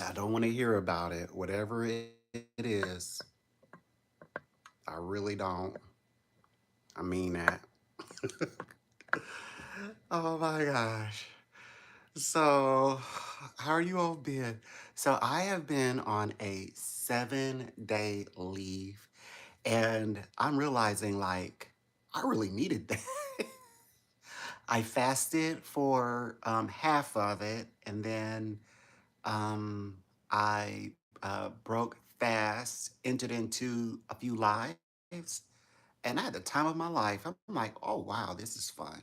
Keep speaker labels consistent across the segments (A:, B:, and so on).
A: I don't want to hear about it. Whatever it is, I really don't. I mean that. Oh my gosh. So, how are you all been? So, I have been on a 7-day leave, and I'm realizing like I really needed that. I fasted for half of it, and then um, I broke fast, entered into a few lives, and I had the time of my life. I'm like, oh wow, this is fun.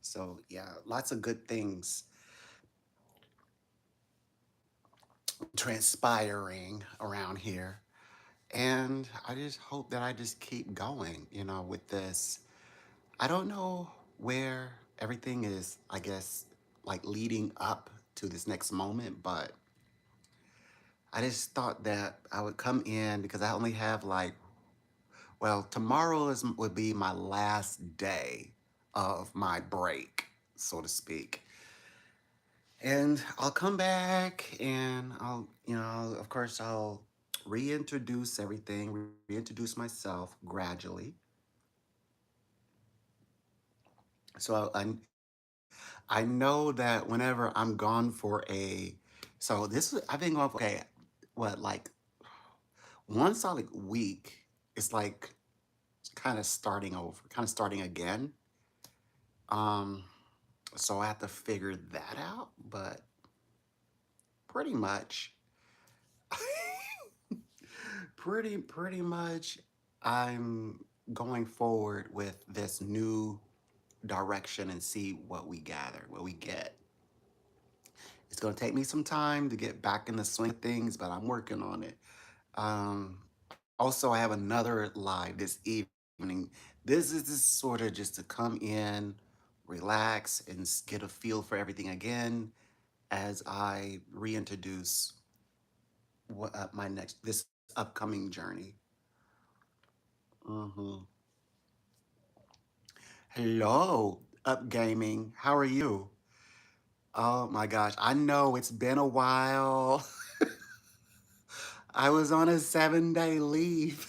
A: So yeah, lots of good things transpiring around here. And I just hope that I just keep going, with this. I don't know where everything is, I guess, like leading up to this next moment, but I just thought that I would come in because I only have tomorrow would be my last day of my break, so to speak. And I'll come back and of course, I'll reintroduce everything, reintroduce myself gradually. So I know that whenever I'm gone for I've been gone for, okay, what, like one solid week, it's like kind of starting over, kind of starting again. Um, so I have to figure that out, but pretty much, pretty much, I'm going forward with this new direction and see what we gather, what we get. It's going to take me some time to get back in the swing of things, but I'm working on it. Um, Also, I have another live this evening. This is just sort of just to come in, relax, and get a feel for everything again as I reintroduce my this upcoming journey. hmm Hello, Up Gaming. How are you? Oh my gosh, I know it's been a while. I was on a 7-day leave.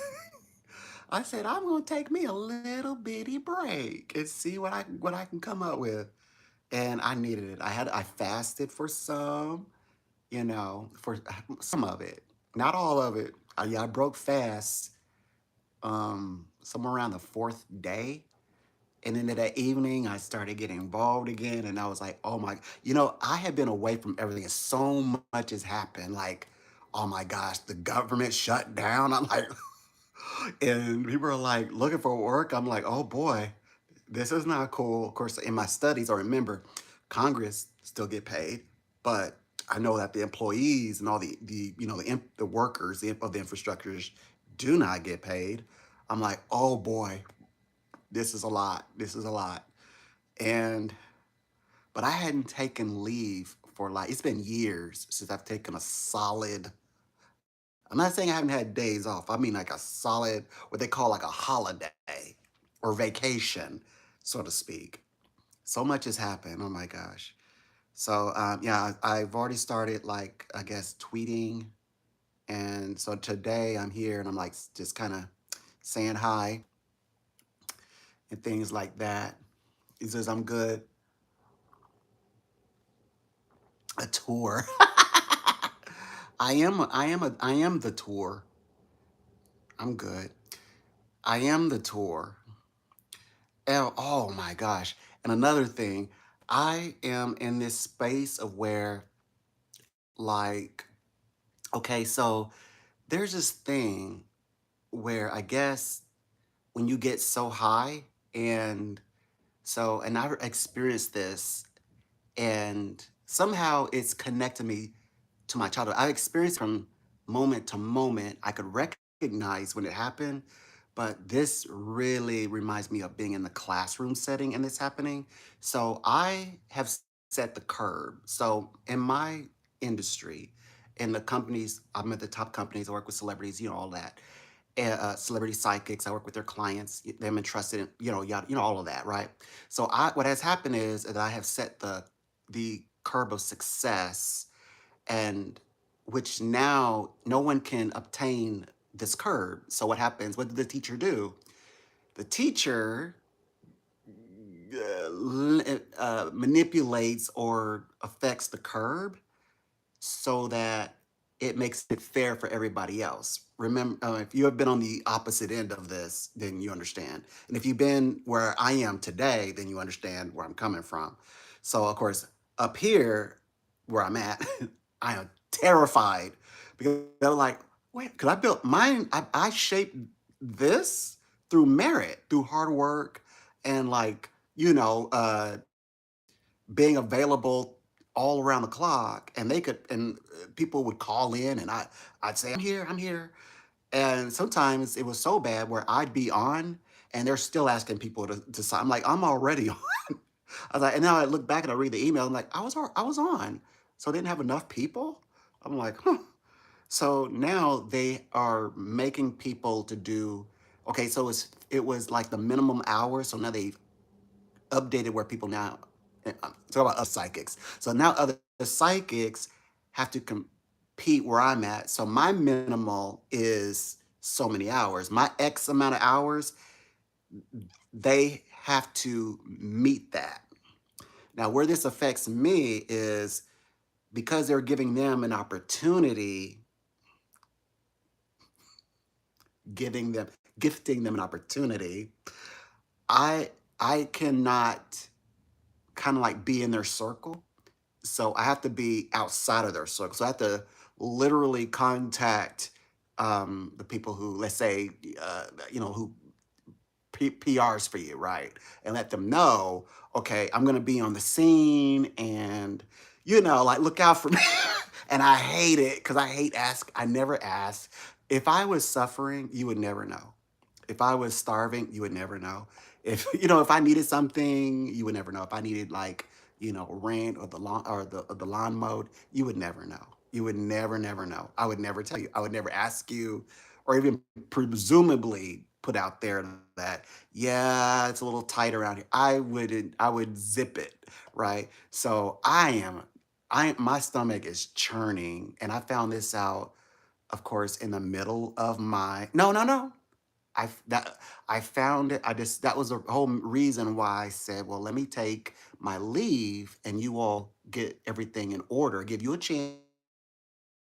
A: I said I'm gonna take me a little bitty break and see what I can come up with. And I needed it. I fasted for for some of it, not all of it. I broke fast somewhere around the fourth day. And then that evening, I started getting involved again, and I was like, "Oh my!" I had been away from everything, and so much has happened. Like, oh my gosh, the government shut down. I'm like, and people are like looking for work. I'm like, oh boy, this is not cool. Of course, in my studies, I remember Congress still get paid, but I know that the employees and all the workers of the infrastructures do not get paid. I'm like, oh boy, this is a lot. This is a lot. And but I hadn't taken leave for like it's been years since I've taken a solid. I'm not saying I haven't had days off. I mean like a solid, what they call like a holiday or vacation, so to speak. So much has happened. Oh my gosh. So yeah, I've already started like I guess tweeting, and so today I'm here and I'm like just kind of saying hi and things like that. He says I'm good. A tour. I am the tour. I'm good. I am the tour. Oh my gosh. And another thing, I am in this space of where like okay, so there's this thing where I guess when you get so high and and I've experienced this and somehow it's connected me to my childhood. I experienced from moment to moment. I could recognize when it happened, but this really reminds me of being in the classroom setting and this happening. So I have set the curb. So in my industry, in the companies, I'm at the top companies, I work with celebrities, all that. Celebrity psychics, I work with their clients, them entrusted in, yada, all of that, right? So what has happened is that I have set the curb of success, and which now no one can obtain this curb. So what happens? What did the teacher do? The teacher manipulates or affects the curb so that it makes it fair for everybody else. Remember, if you have been on the opposite end of this, then you understand. And if you've been where I am today, then you understand where I'm coming from. So, of course, up here where I'm at, I am terrified because they're like, wait, because I built mine, I shaped this through merit, through hard work, and like, being available all around the clock, and they could, and people would call in, and I'd say, I'm here. And sometimes it was so bad where I'd be on and they're still asking people to sign. I'm like, I'm already on. I was like, and now I look back and I read the email. I'm like, I was on. So they didn't have enough people. I'm like, huh. So now they are making people to do, okay, so it was like the minimum hours. So now they updated where people now talk about other psychics. So now other psychics have to compete where I'm at. So my minimal is so many hours. My X amount of hours, they have to meet that. Now, where this affects me is because they're giving them an opportunity, giving them, gifting them an opportunity. I I cannot kind of like be in their circle. So I have to be outside of their circle. So I have to literally contact the people who, let's say, who PRs for you, right? And let them know, okay, I'm going to be on the scene and, like look out for me. And I hate it because I never ask. If I was suffering, you would never know. If I was starving, you would never know. If, if I needed something, you would never know. If I needed like, rent or the lawn mowed, you would never know. You would never know. I would never tell you. I would never ask you or even presumably put out there that, yeah, it's a little tight around here. I would zip it, right? So my stomach is churning, and I found this out, of course, in the middle of my no. I found it. That was the whole reason why I said, well, let me take my leave and you all get everything in order, give you a chance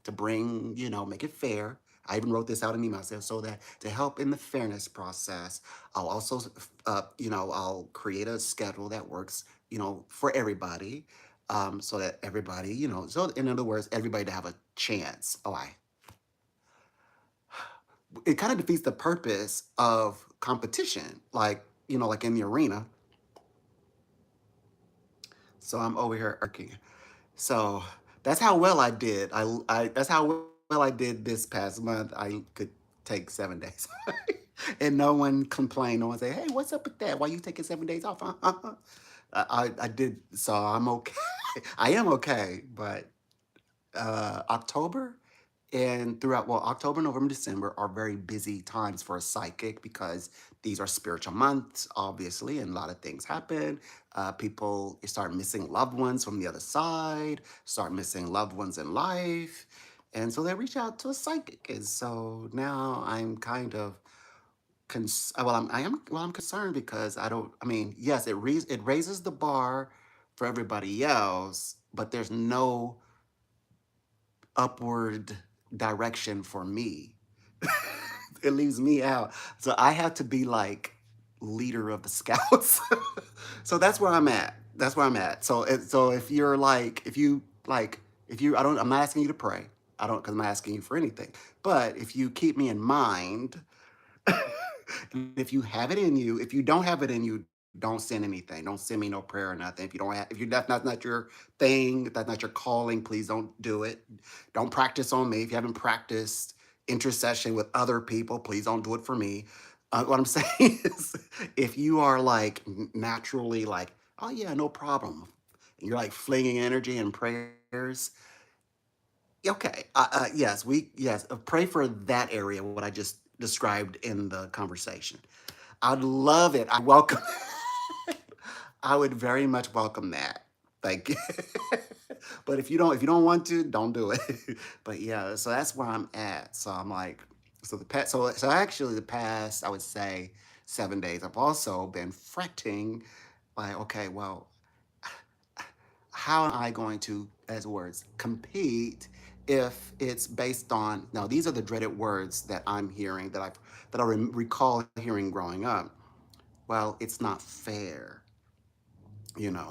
A: to bring, make it fair. I even wrote this out in email. I said, so that to help in the fairness process, I'll also, I'll create a schedule that works, for everybody, so that everybody, so in other words, everybody to have a chance. It kind of defeats the purpose of competition, like, like in the arena. So I'm over here irking. So that's how well I did. That's how well I did this past month. I could take 7 days, and no one complained. No one say, "Hey, what's up with that? Why you taking 7 days off?" I did, so I'm okay. I am okay, but October and throughout, well, October, November, December are very busy times for a psychic because these are spiritual months, obviously, and a lot of things happen. People start missing loved ones from the other side, start missing loved ones in life. And so they reach out to a psychic. And so now I'm kind of I'm concerned because I mean, yes, it raises the bar for everybody else, but there's no upward direction for me. It leaves me out. So I have to be like leader of the scouts. So that's where I'm at. That's where I'm at. So if you're like, if you, I'm not asking you to pray. I don't, because I'm not asking you for anything. But if you keep me in mind, if you have it in you, if you don't have it in you, don't send anything. Don't send me no prayer or nothing. If you don't have, if you that's not your thing, if that's not your calling, please don't do it. Don't practice on me. If you haven't practiced intercession with other people, please don't do it for me. What I'm saying is, if you are like naturally like, oh yeah, no problem, and you're like flinging energy and prayers, okay. Pray for that area. What I just described in the conversation. I'd love it. I welcome. I would very much welcome that. Thank you. But if you don't want to, don't do it. But yeah, so that's where I'm at. So I'm like, so actually the past, I would say, 7 days, I've also been fretting, like, okay, well, how am I going to, as words, compete if it's based on, now these are the dreaded words that I'm hearing, that I recall hearing growing up. Well, it's not fair.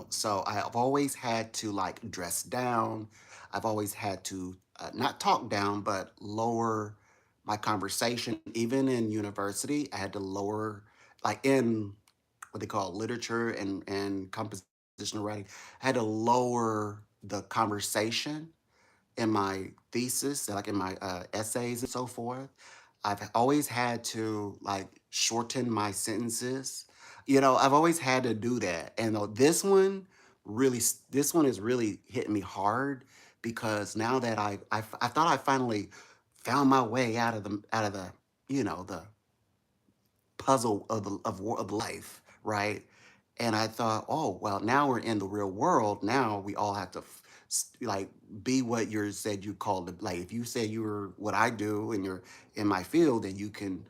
A: So I've always had to like dress down. I've always had to not talk down, but lower my conversation. Even in university, I had to lower, like in what they call literature and compositional writing, I had to lower the conversation in my thesis, like in my essays and so forth. I've always had to like shorten my sentences. I've always had to do that. And this one is really hitting me hard because now that I thought I finally found my way out of the the puzzle of life, right? And I thought, oh well, now we're in the real world. Now we all have to like be what you said you called it. Like if you said you were what I do and you're in my field, then you could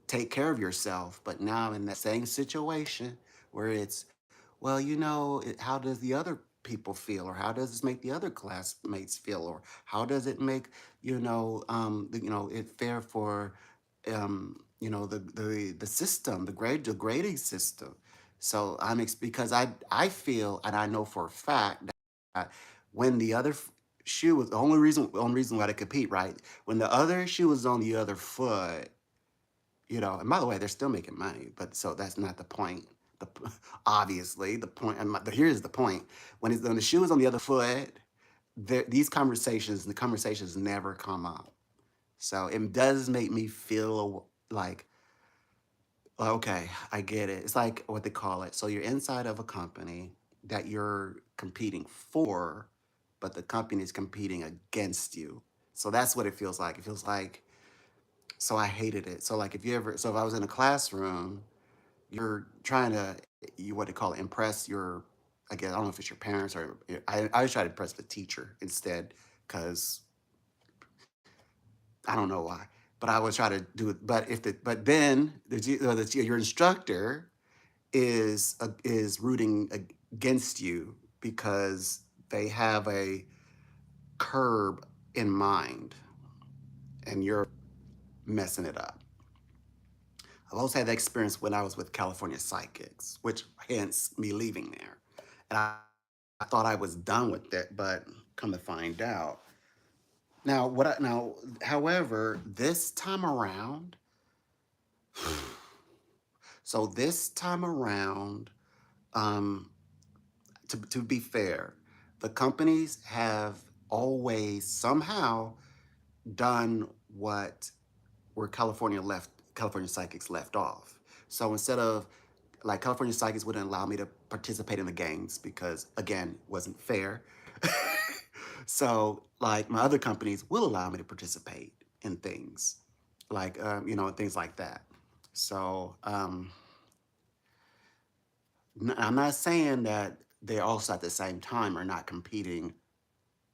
A: take care of yourself. But now in that same situation where it's, well, how does the other people feel, or how does this make the other classmates feel, or how does it make it fair for the system, the grading system. So because I feel, and I know for a fact that when the other shoe was the only reason why they compete, right? When the other shoe was on the other foot, and by the way, they're still making money, but so that's not the point. The Obviously the point, and here's the point: when the shoe is on the other foot, the conversations never come up. So it does make me feel like, okay, I get it. It's like what they call it. So you're inside of a company that you're competing for, but the company is competing against you. So that's what it feels like. It feels like, so I hated it. So like if I was in a classroom, you're trying to, what they call it, impress your, I guess, I don't know if it's your parents or, I always try to impress the teacher instead, because I don't know why, but I would try to do it. But then your instructor is rooting against you because they have a curb in mind, and you're messing it up. I've also had that experience when I was with California Psychics, which hence me leaving there. And I thought I was done with it, but come to find out. However, this time around, so this time around, um, to be fair, the companies have always somehow done what where California Psychics left off. So instead of, like, California Psychics wouldn't allow me to participate in the games because, again, it wasn't fair. So like my other companies will allow me to participate in things like things like that. So I'm not saying that they also at the same time are not competing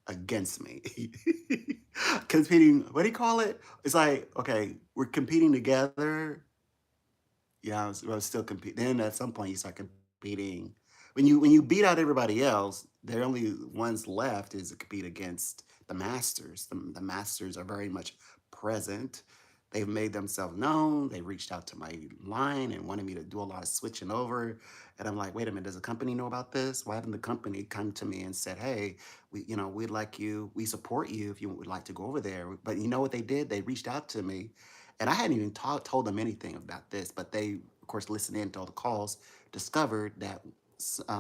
A: against me. Competing, what do you call it? It's like, okay, we're competing together. Yeah, I was still competing. Then at some point you start competing. When you beat out everybody else, the only ones left is to compete against the masters. The masters are very much present. They've made themselves known. They reached out to my line and wanted me to do a lot of switching over. And I'm like, wait a minute, does the company know about this? Why haven't the company come to me and said, hey, we'd like you, we support you if you would like to go over there. But you know what they did? They reached out to me, and I hadn't even told them anything about this, but they, of course, listened in to all the calls, discovered that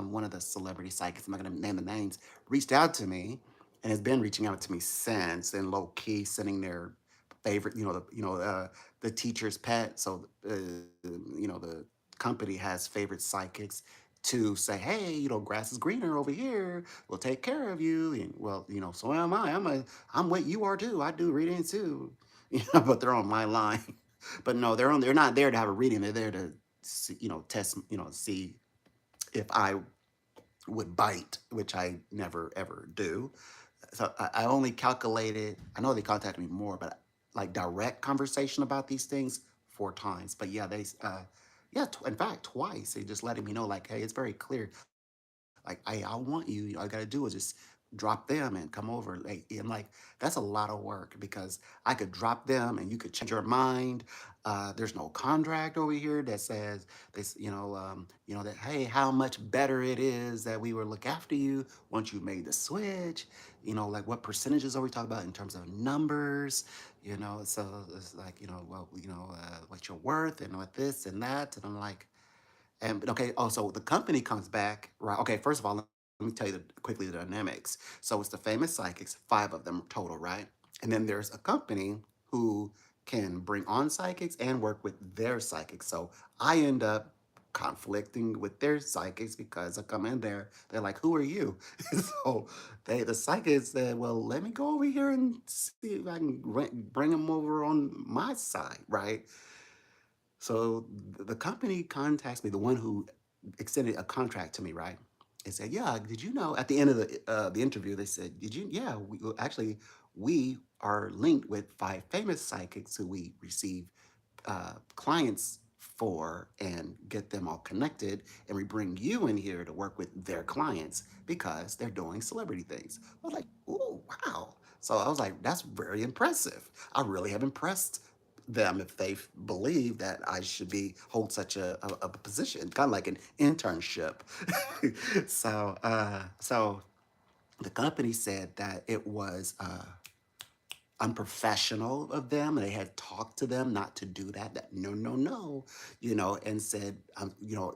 A: one of the celebrity psychics, I'm not going to name the names, reached out to me and has been reaching out to me since, and low key sending their favorite, the teacher's pet. So, the company has favorite psychics to say, hey, grass is greener over here. We'll take care of you. And well, so am I. I'm what you are too. I do readings too. But they're on my line. But no, they're not there to have a reading. They're there to see, test, see if I would bite, which I never ever do. So I only calculated. I know they contacted me more, but like direct conversation about these things 4 times. But yeah, yeah, in fact, twice. They just letting me know, like, hey, it's very clear. Like, hey, I want you. All you gotta do is just drop them and come over. Like, I'm like, that's a lot of work because I could drop them and you could change your mind. There's no contract over here that says this, that hey, how much better it is that we will look after you once you made the switch. Like what percentages are we talking about in terms of numbers? So it's like, well, what you're worth and what this and that. And I'm like, and okay, also the company comes back, right? Okay, first of all, let me tell you quickly the dynamics. So it's the famous psychics, 5 of them total, right? And then there's a company who can bring on psychics and work with their psychics. So I end up conflicting with their psychics because I come in there, they're like, "Who are you?" So the psychics said, "Well, let me go over here and see if I can bring them over on my side, right?" So the company contacts me, the one who extended a contract to me, right? And said, "Yeah, did you know?" At the end of the interview, they said, "Did you? Yeah, actually, we are linked with 5 famous psychics who we receive clients for and get them all connected, and we bring you in here to work with their clients because they're doing celebrity things." I was like, "Oh, wow!" So I was like, "That's very impressive. I really have impressed them if they believe that I should be hold such a position, kind of like an internship." So the company said that it was unprofessional of them. And they had talked to them not to do that. That no, no, no, and said,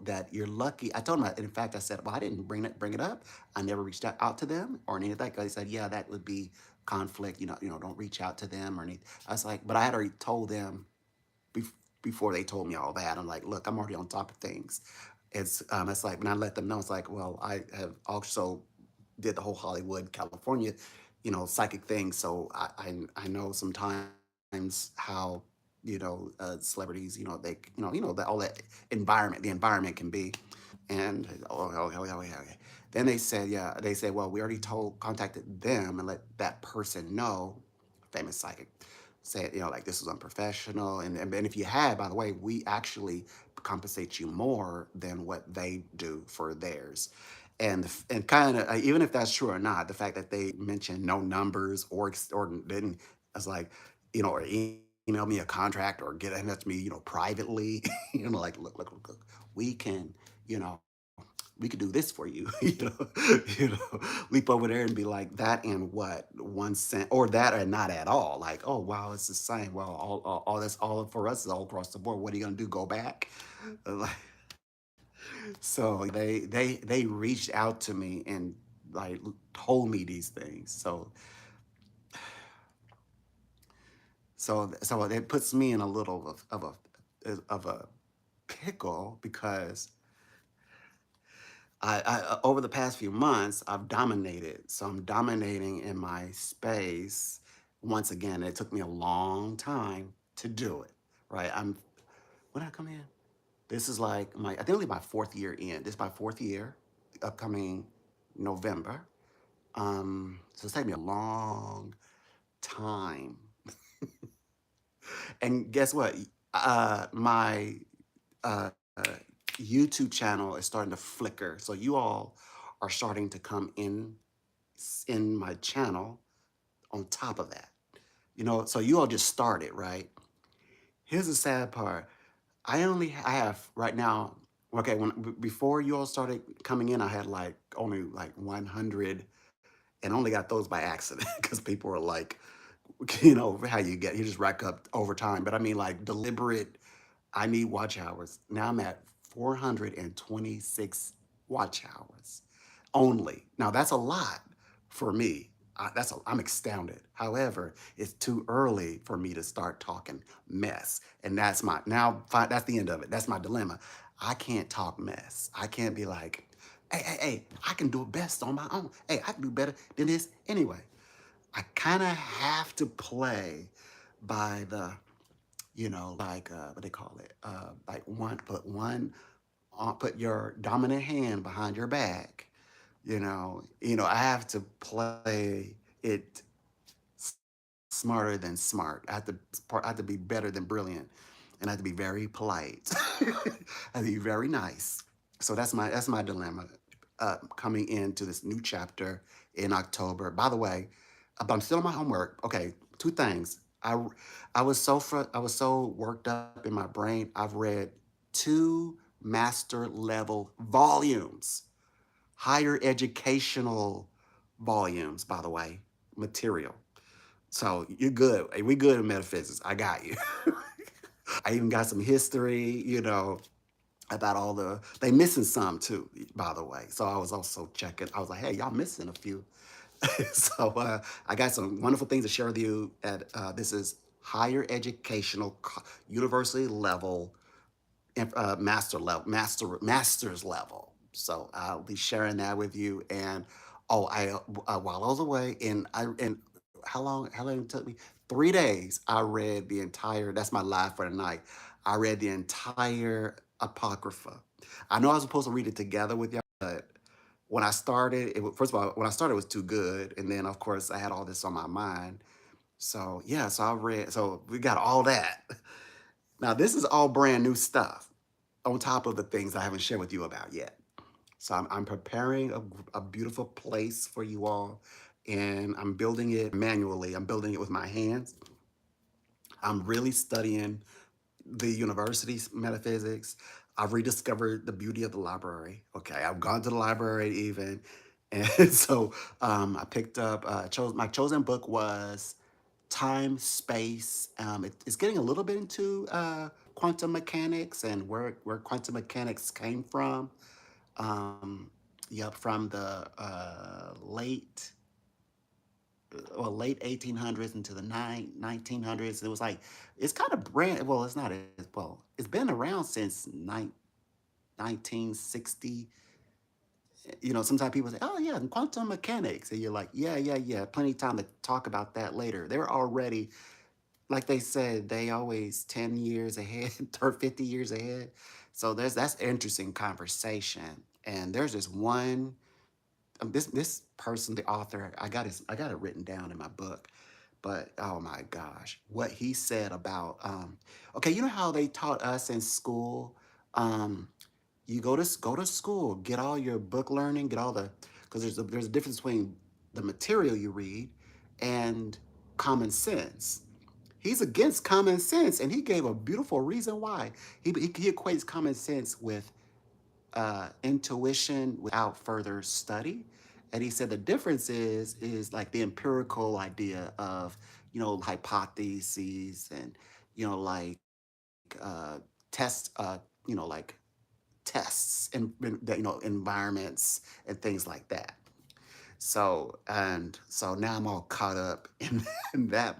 A: that you're lucky. I told them, in fact, I said, well, I didn't bring it up. I never reached out to them or anything. Like they said, yeah, that would be conflict. Don't reach out to them or anything. I was like, but I had already told them bef- before they told me all that. I'm like, look, I'm already on top of things. It's like when I let them know, it's like, well, I have also did the whole Hollywood, California, psychic thing. So I know sometimes how celebrities, they that all that environment, the environment can be. And okay. Then they said, yeah, they said, well, we already contacted them and let that person know, famous psychic, said, like this was unprofessional. And if you had, by the way, we actually compensate you more than what they do for theirs. And kind of even if that's true or not, the fact that they mentioned no numbers or didn't, I was like, or email me a contract or get in touch with me, privately, like look, we can, you know, we could do this for you, leap over there and be like that and what 1 cent or that or not at all. Like, oh wow, it's the same. Well, all that's all for us is all across the board. What are you gonna do? Go back? Like, so they reached out to me and like told me these things. So it puts me in a little of a pickle because I over the past few months I've dominated. So I'm dominating in my space. Once again, it took me a long time to do it. Right? When did I come in? This is like I think only my 4th year in. This is my 4th year, upcoming November. So it's taken me a long time. And guess what? My uh, YouTube channel is starting to flicker. So you all are starting to come in my channel on top of that. So you all just started, right? Here's the sad part. I have right now. Okay, before you all started coming in, I had like only like 100, and only got those by accident because people were like, how you just rack up over time. But I mean, like deliberate. I need watch hours. Now I'm at 426 watch hours only. Now that's a lot for me. I'm astounded. However, it's too early for me to start talking mess, and that's the end of it. That's my dilemma. I can't talk mess. I can't be like, hey, I can do it best on my own. Hey, I can do better than this anyway. I kind of have to play by the like what they call it, like put your dominant hand behind your back, I have to play it smarter than smart. I have to be better than brilliant, and I have to be very polite. I have to be very nice. So that's my dilemma coming into this new chapter in October. By the way, but I'm still on my homework. Okay, two things. I was so worked up in my brain. I've read two master level volumes, higher educational volumes. By the way, material. So you're good. Hey, we good in metaphysics. I got you. I even got some history, about all they missing some too, by the way. So I was also checking. I was like, hey, y'all missing a few. So I got some wonderful things to share with you. At this is higher educational, university level, master's level. So I'll be sharing that with you. And oh, while I was away, and how long it took me? 3 days. I read the entire. That's my live for the night. I read the entire apocrypha. I know I was supposed to read it together with y'all, but when I started, first of all, when I started, it was too good, and then of course I had all this on my mind. So yeah, so I read. So we got all that. Now this is all brand new stuff on top of the things I haven't shared with you about yet. So I'm preparing a beautiful place for you all, and I'm building it manually. I'm building it with my hands. I'm really studying the university's metaphysics. I've rediscovered the beauty of the library. Okay, I've gone to the library even, and so I picked up. Chose my chosen book was time space. It's getting a little bit into quantum mechanics and where quantum mechanics came from. Um, yep, from the late 1800s into the 1900s. It was like it's kind of brand. Well, it's not as well. It's been around since 1960. Sometimes people say, "Oh yeah, and quantum mechanics," and you're like, "Yeah, yeah, yeah." Plenty of time to talk about that later. They're already, like they said, they always 10 years ahead, or 50 years ahead. So that's interesting conversation. And there's this one this person, the author, I got it written down in my book. But oh my gosh, what he said about okay, you know how they taught us in school? Um, you go to school, get all your book learning, get all the because there's a difference between the material you read and common sense. He's against common sense, and he gave a beautiful reason why. He equates common sense with intuition without further study. And he said the difference is like the empirical idea of hypotheses and like test like tests and environments and things like that. So now I'm all caught up in that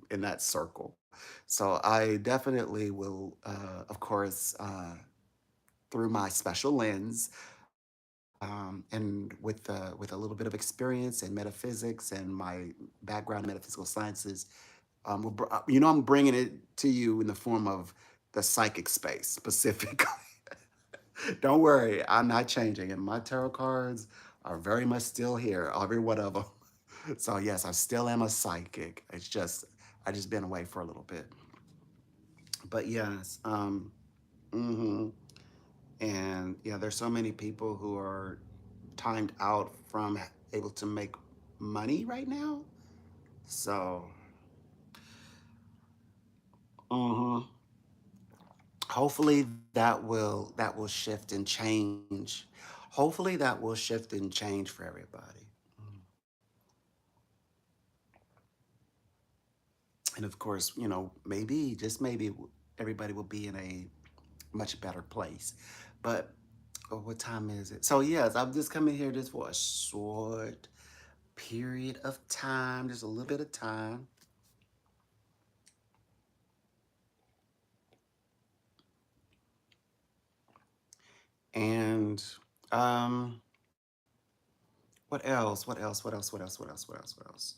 A: in that circle. So I definitely will, of course, through my special lens, and with a little bit of experience in metaphysics and my background in metaphysical sciences, I'm bringing it to you in the form of the psychic space specifically. Don't worry, I'm not changing, and my tarot cards are very much still here, every one of them. So yes, I still am a psychic. It's just I just been away for a little bit, but yes, hmm and yeah, there's so many people who are timed out from able to make money right now. So, mhm. Hopefully that will shift and change. Hopefully that will shift and change for everybody. Mm. And of course, maybe just maybe everybody will be in a much better place. But what time is it? So yes, I'm just coming here just for a short period of time, just a little bit of time. And um, what else? What else? What else? What else? What else? What else? What else?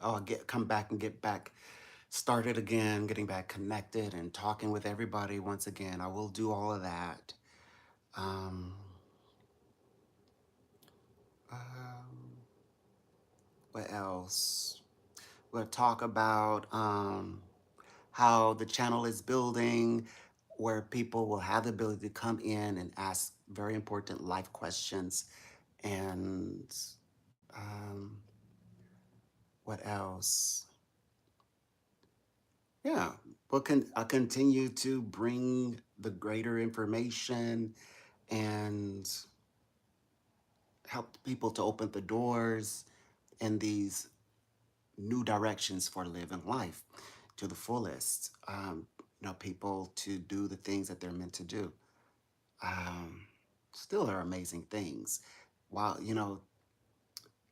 A: Oh, come back and get back started again, getting back connected and talking with everybody once again. I will do all of that. Um, Um, what else? We'll talk about how the channel is building, where people will have the ability to come in and ask very important life questions. And um, what else? Yeah, I continue to bring the greater information and help people to open the doors in these new directions for living life to the fullest. People to do the things that they're meant to do. Um, Still are amazing things. While,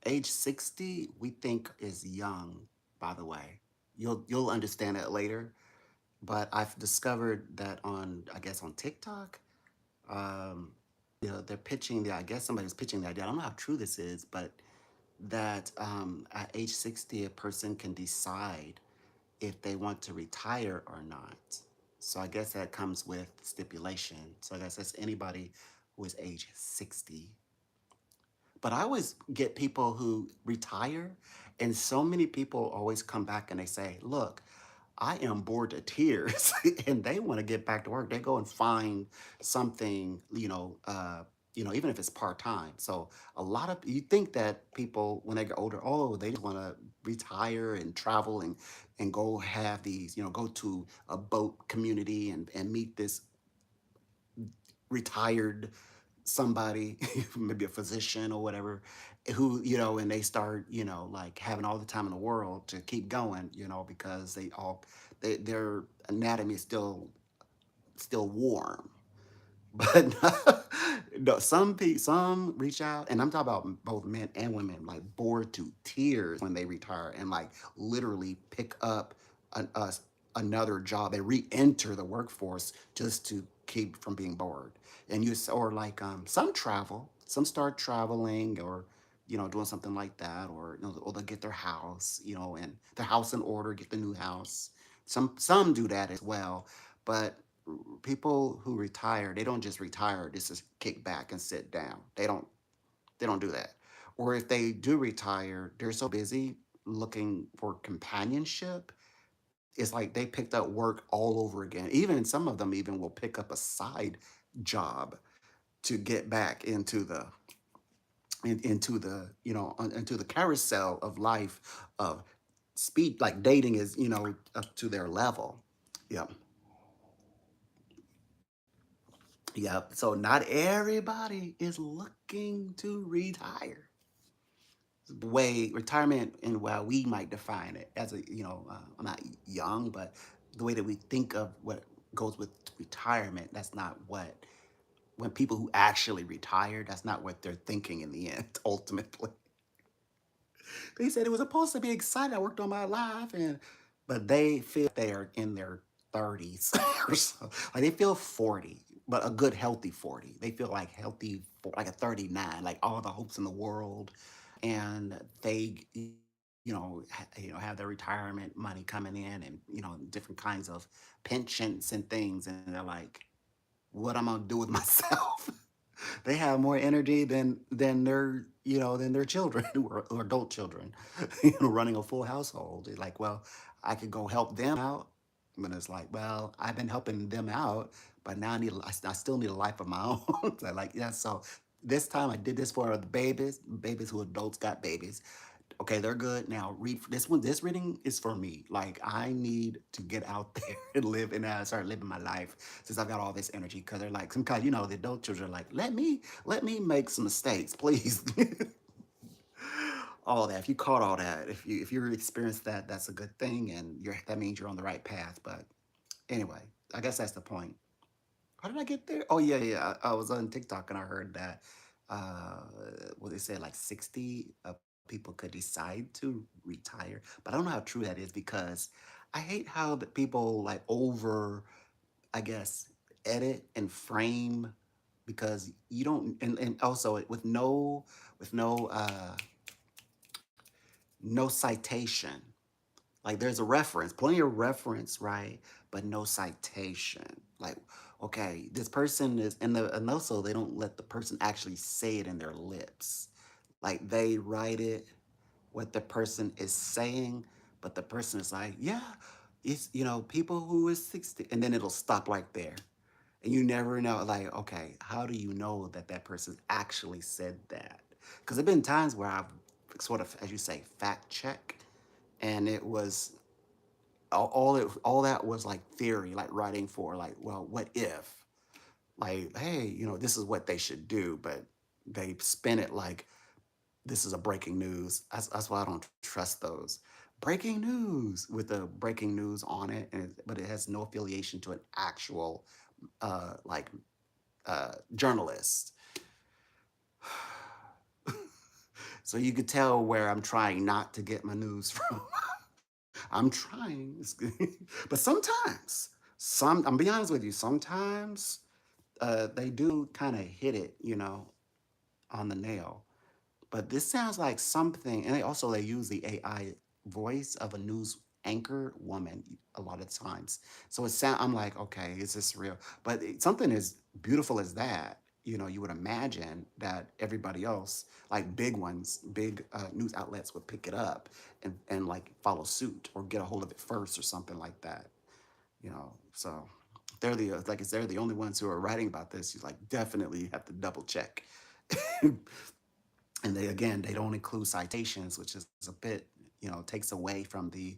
A: age 60, we think is young, by the way. You'll understand that later. But I've discovered that on, I guess, on TikTok, um, they're pitching the, I guess somebody's pitching the idea. I don't know how true this is, but that at age 60, a person can decide if they want to retire or not. So I guess that comes with stipulation. So I guess that's anybody who is age 60. But I always get people who retire, and so many people always come back and they say, look, I am bored to tears and they want to get back to work. They go and find something, even if it's part-time. So a lot of you think that people when they get older, oh, they just want to retire and travel and go have these, go to a boat community and meet this retired somebody, maybe a physician or whatever, who, and they start, like having all the time in the world to keep going, because their anatomy is still warm. But no, some reach out, and I'm talking about both men and women, like bored to tears when they retire and like literally pick up another job. They re-enter the workforce just to keep from being bored. And or like some travel, some start traveling or doing something like that, or they'll get their house, and their house in order, get the new house. Some do that as well, but people who retire, they don't just retire just to kick back and sit down. They don't do that. Or if they do retire, they're so busy looking for companionship. It's like they picked up work all over again. Even some of them even will pick up a side job to get back into the carousel of life of speed, like dating is, up to their level. Yep. Yep. So not everybody is looking to retire. The way retirement and while we might define it as I'm not young, but the way that we think of what goes with retirement, that's not what, when people who actually retire, that's not what they're thinking in the end, ultimately. They said it was supposed to be exciting. I worked on my life, but they feel they are in their 30s or so. Like they feel 40, but a good healthy 40. They feel like healthy, like a 39, like all the hopes in the world, and they, have their retirement money coming in, and different kinds of pensions and things, and they're like, what I'm gonna do with myself. They have more energy than their children or adult children, running a full household. It's like, well, I could go help them out, but it's like, well, I've been helping them out, but now I still need a life of my own. So like, yeah. So this time I did this for the babies who adults got babies. Okay, they're good. Now read this one. This reading is for me. Like I need to get out there and live and start living my life since I've got all this energy. Because they're like some kind, the adult children are like, let me make some mistakes, please. All that. If you caught all that, if you experienced that, that's a good thing, and that means you're on the right path. But anyway, I guess that's the point. How did I get there? Oh yeah, yeah. I was on TikTok and I heard that uh they said like 60 people could decide to retire. But I don't know how true that is because I hate how the people like over, I guess, edit and frame because you don't and also with no citation. Like there's a reference, plenty of reference, right? But no citation. Like, okay, this person is, and also they don't let the person actually say it in their lips. Like they write it what the person is saying, but the person is like, yeah, it's, people who is 60, and then it'll stop right there. And you never know, like, okay, how do you know that that person actually said that? Because there have been times where I've sort of, as you say, fact check, and it was all that was like theory, like writing for, like, well, what if? Like, hey, this is what they should do, but they spin it like this is a breaking news. That's why I don't trust those. Breaking news with the breaking news on it, but it has no affiliation to an actual like journalist. So you could tell where I'm trying not to get my news from. I'm trying, but sometimes, I'm be honest with you. Sometimes they do kind of hit it, on the nail. But this sounds like something, and they use the AI voice of a news anchor woman a lot of times. So I'm like, okay, is this real? But something as beautiful as that, you would imagine that everybody else, like big ones, big news outlets would pick it up and like follow suit or get a hold of it first or something like that. So they're the only ones who are writing about this. You like definitely have to double check. And they don't include citations, which is a bit, takes away from the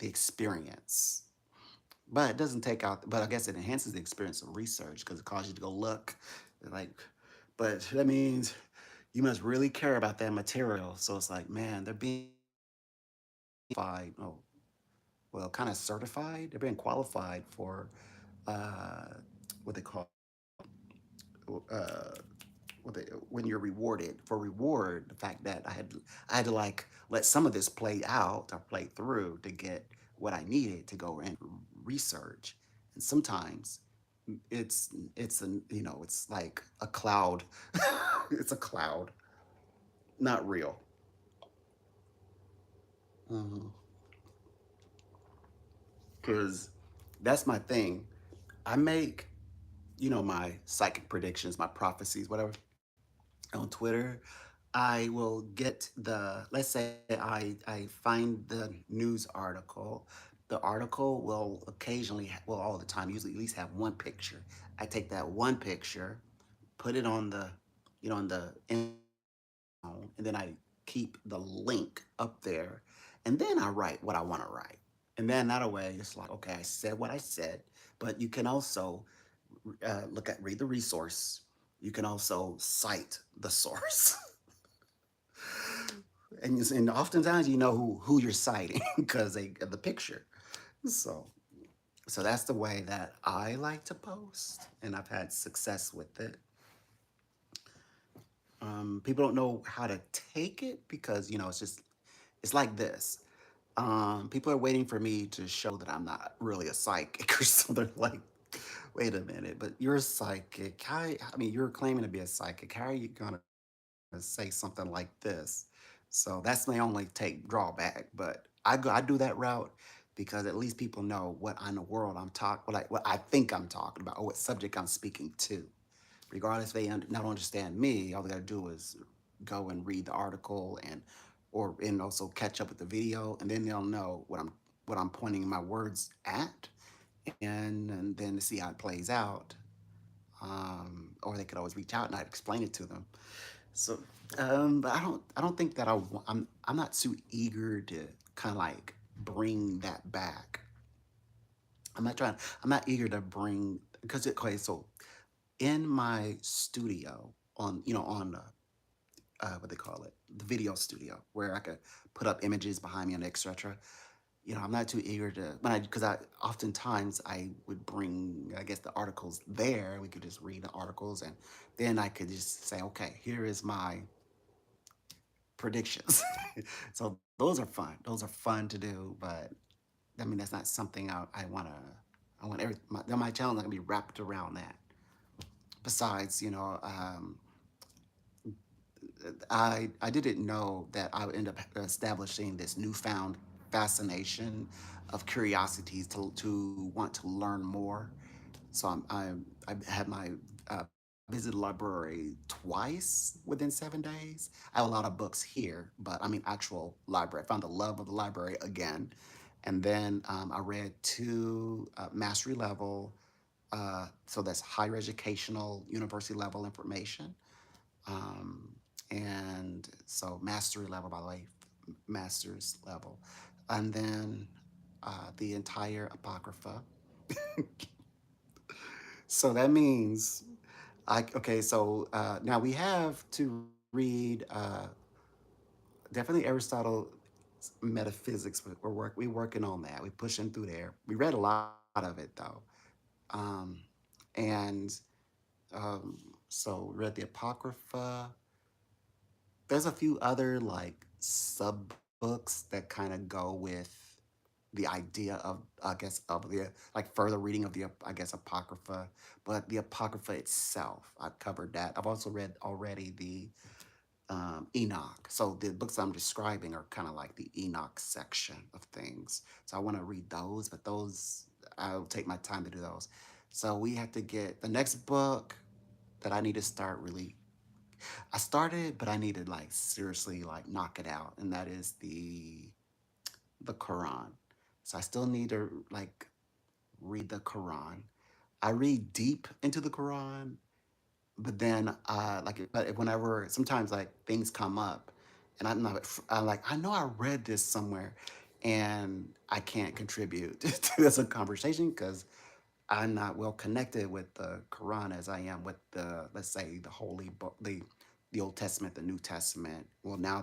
A: experience. But it doesn't take out. But I guess it enhances the experience of research because it causes you to go look, like. But that means you must really care about that material. So it's like, man, they're being qualified. Oh, well, kind of certified. They're being qualified for uh, what they call uh, when you're rewarded for reward, the fact that I had to like let some of this play out or play through to get what I needed to go and research. And sometimes it's it's like a cloud. It's a cloud, not real. Because that's my thing. I make my psychic predictions, my prophecies, whatever, on Twitter. I will get let's say I find the news article. The article will occasionally, well, all the time, usually at least have one picture. I take that one picture, put it on on the and then I keep the link up there, and then I write what I want to write. And then that way, it's like, okay, I said what I said, but you can also read the resource. You can also cite the source. And oftentimes you know who you're citing because they the picture. So so that's the way that I like to post, and I've had success with it. People don't know how to take it because it's like this. People are waiting for me to show that I'm not really a psychic, or so they're like, wait a minute, but you're a psychic. I mean, you're claiming to be a psychic. How are you gonna say something like this? So that's my only take drawback. But I do that route because at least people know what in the world I'm talking, what I think I'm talking about, or what subject I'm speaking to. Regardless if they not understand me, all they gotta do is go and read the article and also catch up with the video, and then they'll know what I'm pointing my words at, and then to see how it plays out. Or they could always reach out and I'd explain it to them. So, but I don't think that I'm not too eager to kind of like bring that back. I'm not eager to bring because okay, so in my studio on what they call it, the video studio, where I could put up images behind me and etc. I'm not too eager to because I oftentimes I would bring, I guess, the articles there. We could just read the articles, and then I could just say, okay, here is my predictions. So those are fun. Those are fun to do, but I mean that's not something I want to. I want my channel not gonna be wrapped around that. Besides, I didn't know that I would end up establishing this newfound fascination of curiosities to want to learn more. So I had my visited the library twice within 7 days. I have a lot of books here, but I mean actual library. I found the love of the library again. And then I read two mastery level, so that's higher educational university level information. Um, and so mastery level, by the way, master's level. And then the entire Apocrypha. So that means okay, so now we have to read definitely Aristotle metaphysics. We working on that. We're pushing through there. We read a lot of it though, um, and so we read the Apocrypha. There's a few other like sub books that kind of go with the idea of of the like further reading of the Apocrypha, but the Apocrypha itself, I've covered that. I've also read already the Enoch. So the books I'm describing are kind of like the Enoch section of things. So I want to read those, but those I'll take my time to do those. So we have to get the next book that I need to start really. I started, but I need to like seriously like knock it out, and that is the Quran. So I still need to like read the Quran. I read deep into the Quran, but then but whenever sometimes like things come up, and I'm like I know I read this somewhere, and I can't contribute to this conversation because I'm not well connected with the Quran as I am with the, let's say, the holy book, the Old Testament, the New Testament. Well, now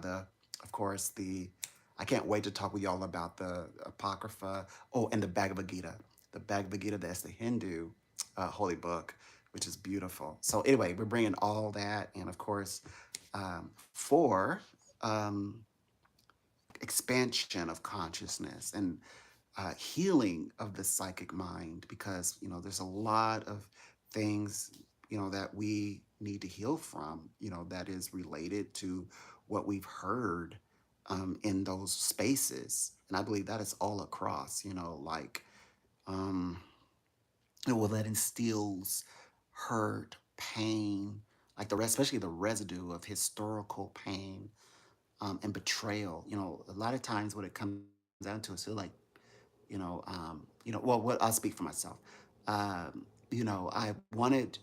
A: of course, I can't wait to talk with y'all about the Apocrypha. Oh, and the Bhagavad Gita. The Bhagavad Gita, that's the Hindu holy book, which is beautiful. So anyway, we're bringing all that, and of course, for um, expansion of consciousness and healing of the psychic mind, because there's a lot of things that we need to heal from, that is related to what we've heard in those spaces. And I believe that is all across, like um well, that instills hurt, pain, like especially the residue of historical pain, and betrayal. A lot of times what it comes down to is feel like well, what I'll speak for myself. I wanted,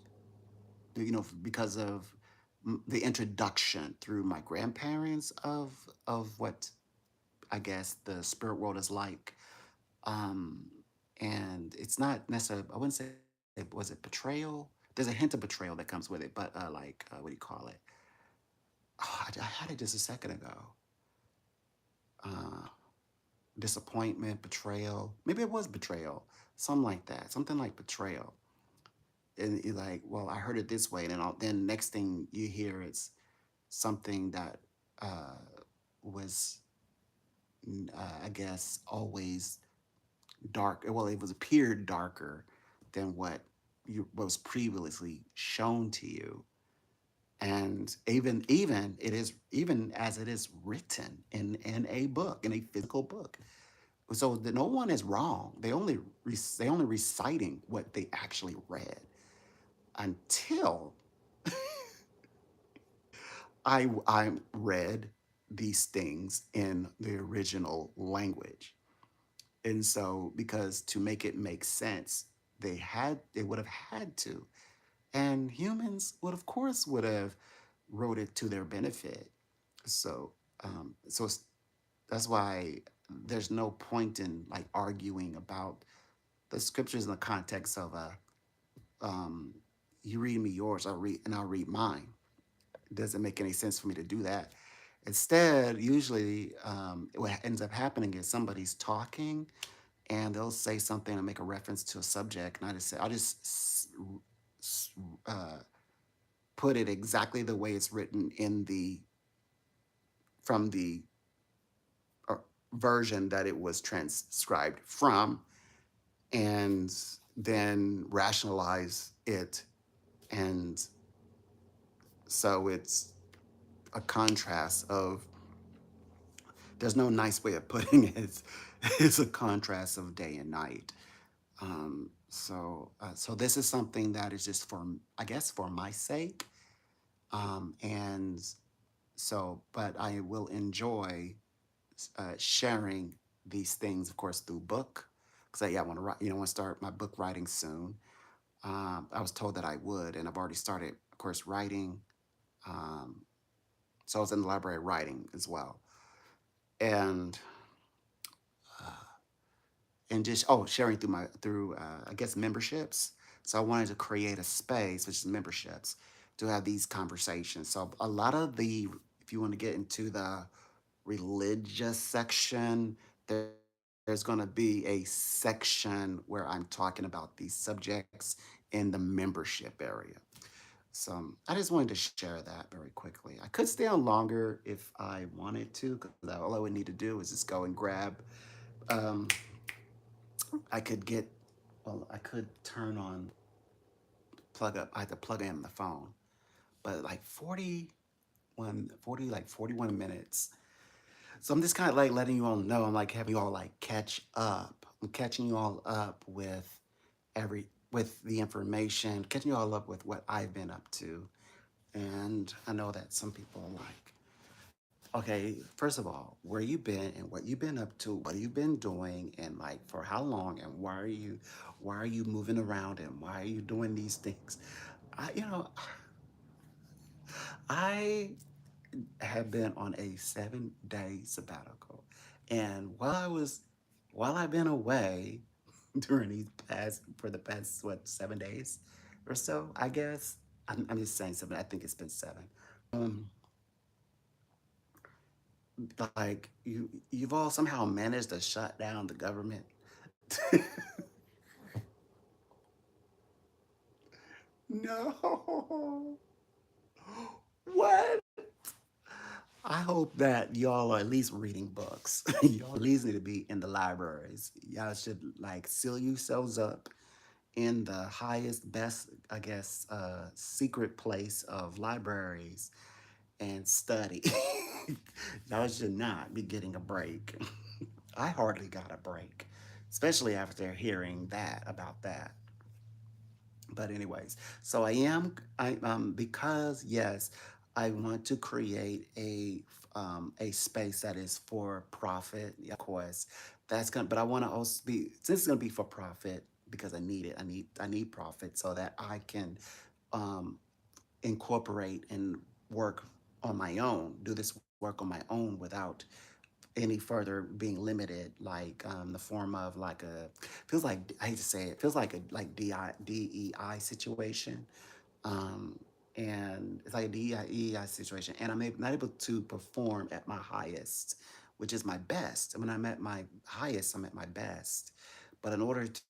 A: because of the introduction through my grandparents of what I guess the spirit world is like. Um, and it's not necessarily, I wouldn't say, was it betrayal? There's a hint of betrayal that comes with it, but what do you call it? Oh, I had it just a second ago. Uh, Disappointment, betrayal. Maybe it was betrayal, something like that, something like betrayal. And you're like, well, I heard it this way, and then next thing you hear, it's something that uh, was, I guess, always dark. Well, it was appeared darker than what was previously shown to you, and even it is, even as it is written in a book, in a physical book. So that no one is wrong. They only reciting what they actually read until I read these things in the original language. And so, because to make it make sense, they would have had to, and humans would, of course, would have wrote it to their benefit. So, that's why there's no point in like arguing about the scriptures in the context of um, you read me yours, I'll read mine. It doesn't make any sense for me to do that. Instead, usually, what ends up happening is somebody's talking, and they'll say something and make a reference to a subject, and I'll just uh, put it exactly the way it's written in the from the uh, version that it was transcribed from, and then rationalize it. And so it's a contrast of, there's no nice way of putting it. It's a contrast of day and night. So this is something that is just for, I guess, for my sake. And but I will enjoy sharing these things, of course, through book. Because yeah, I want to write, want to start my book writing soon. I was told that I would, and I've already started, of course, writing. Um, so I was in the library writing as well, and uh, just sharing through my through I guess memberships. So I wanted to create a space, which is memberships, to have these conversations. So a lot of the, if you want to get into the religious section, there's going to be a section where I'm talking about these subjects in the membership area. So I just wanted to share that very quickly. I could stay on longer if I wanted to, because all I would need to do is just go and grab. Um, I could get, well, I could turn on, plug up. I had to plug in the phone, but like 41 minutes. So I'm just kind of like letting you all know. I'm like having you all like catch up. I'm catching you all up with with the information, catching you all up with what I've been up to. And I know that some people are like, okay, first of all, where you been and what you've been up to, what you've been doing, and like for how long, and why are you moving around, and why are you doing these things? I have been on a 7-day sabbatical. And while I've been away during for the past, what, 7 days or so, I guess, I'm just saying seven, I think it's been seven. Um, like you've all somehow managed to shut down the government. No. What? I hope that y'all are at least reading books. Y'all at least need to be in the libraries. Y'all should like seal yourselves up in the highest, best, I guess, secret place of libraries and study. Y'all should not be getting a break. I hardly got a break, especially after hearing that about that. But anyways, so I because yes, I want to create a space that is for profit. Yeah, of course, that's gonna. But I want to also be, since it's gonna be for profit, because I need it. I need profit so that I can um, incorporate and work on my own. Do this work on my own without any further being limited, like the form of like a, feels like, I hate to say it, feels like a like DEI situation, um, and it's like a DEI situation, and I'm not able to perform at my highest, which is my best. And when I'm at my highest, I'm at my best. But in order to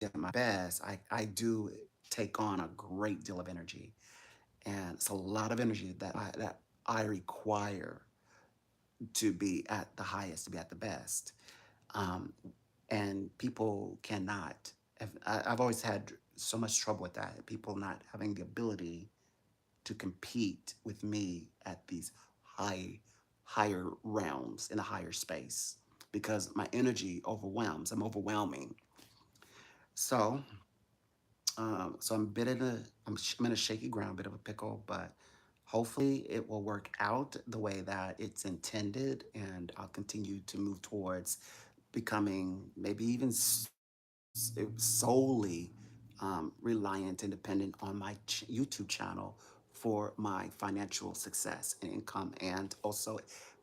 A: get my best, I do take on a great deal of energy, and it's a lot of energy that I require to be at the highest, to be at the best. Um, and people cannot. I've always had so much trouble with that. People not having the ability to compete with me at these higher realms in a higher space, because my energy overwhelms. I'm overwhelming. So, so I'm a bit in a, I'm in a shaky ground, bit of a pickle, but hopefully it will work out the way that it's intended, and I'll continue to move towards becoming maybe even solely reliant and dependent on my YouTube channel for my financial success and income, and also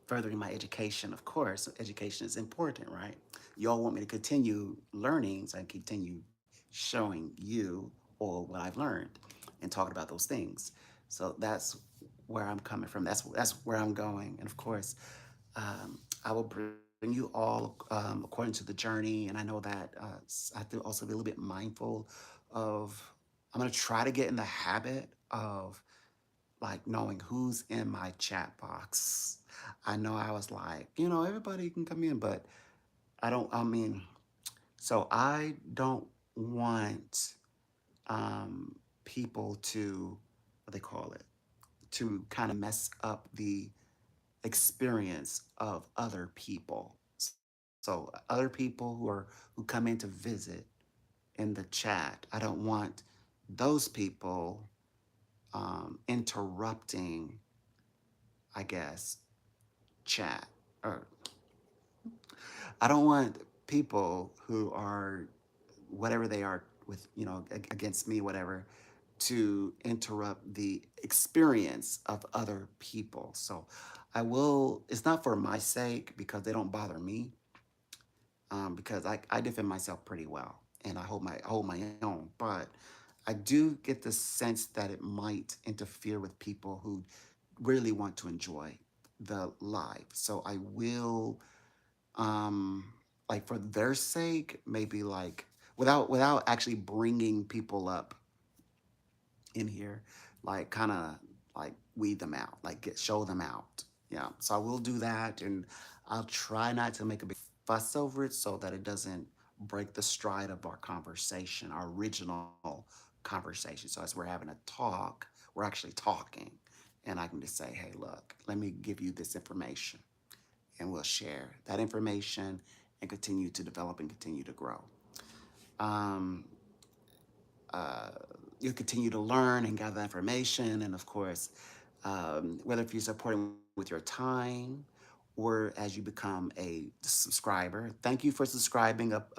A: furthering my education. Of course, education is important, right? You all want me to continue learning, so I continue showing you all what I've learned and talking about those things. So that's where I'm coming from. That's where I'm going, and of course, I will bring you all according to the journey. And I know that I have to also be a little bit mindful of. I'm gonna try to get in the habit of like knowing who's in my chat box. I know I was like, everybody can come in, but I don't. I mean, so I don't want people to, what they call it, to kind of mess up the experience of other people. So other people who come in to visit, in the chat. I don't want those people interrupting, I guess, chat. Or I don't want people who are whatever they are with, against me, whatever, to interrupt the experience of other people. So I will, it's not for my sake because they don't bother me, because I defend myself pretty well and I hold my own. But I do get the sense that it might interfere with people who really want to enjoy the live. So I will, um like, for their sake, maybe, like, without actually bringing people up in here, like, kind of, like, weed them out, like, show them out. Yeah, so I will do that, and I'll try not to make a big fuss over it so that it doesn't break the stride of our conversation, our original conversation. So as we're having a talk, we're actually talking, and I can just say, hey, look, let me give you this information, and we'll share that information and continue to develop and continue to grow. Um, uh, you'll continue to learn and gather information, and of course, whether if you're supporting with your time or as you become a subscriber. Thank you for subscribing up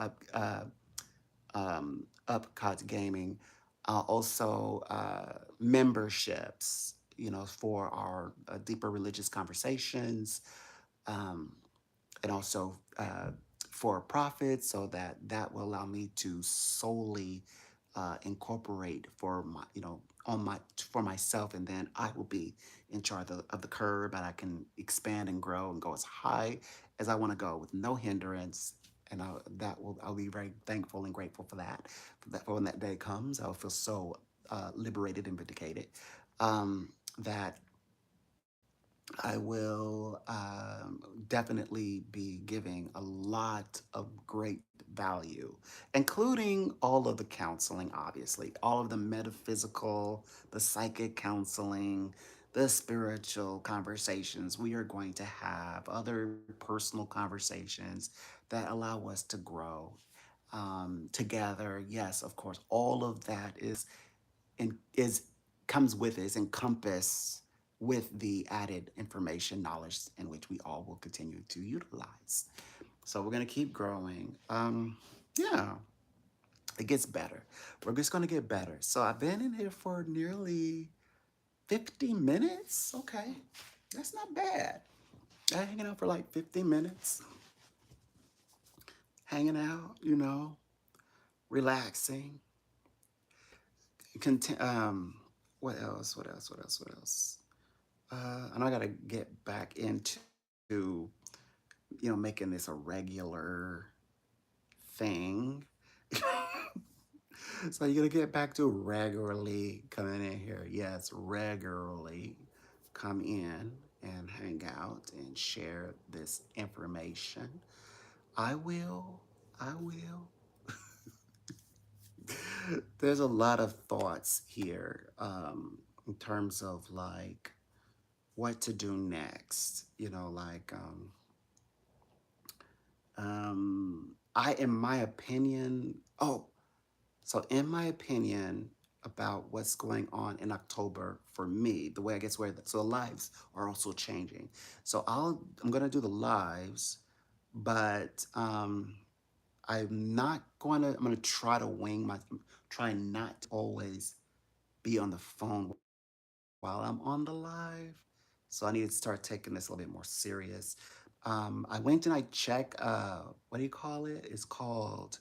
A: Cod Gaming. Also, memberships, for our deeper religious conversations, um, and also for profit, so that will allow me to solely incorporate for my, on my for myself, and then I will be in charge of the curve, and I can expand and grow and go as high as I want to go with no hindrance. And I'll be very thankful and grateful for when that day comes. I'll feel so liberated and vindicated, that I will definitely be giving a lot of great value, including all of the counseling, obviously, all of the metaphysical, the psychic counseling, the spiritual conversations. We are going to have other personal conversations that allow us to grow together. Yes, of course, all of that is comes with it, is encompassed with the added information, knowledge in which we all will continue to utilize. So we're gonna keep growing. Yeah, it gets better. We're just gonna get better. So I've been in here for nearly 50 minutes. Okay, that's not bad. I'm hanging out for like 50 minutes, hanging out, relaxing. What else? What else? What else? What else? And I got to get back into, making this a regular thing. So you're going to get back to regularly coming in here. Yes, regularly come in and hang out and share this information. I will. I will. There's a lot of thoughts here, in terms of, like, what to do next. Like, in my opinion, in my opinion about what's going on in October for me, the way I guess so the lives are also changing. So I'm gonna do the lives, but I'm gonna try to try not to always be on the phone while I'm on the live. So I need to start taking this a little bit more serious. I went and I checked, what do you call it? It's called,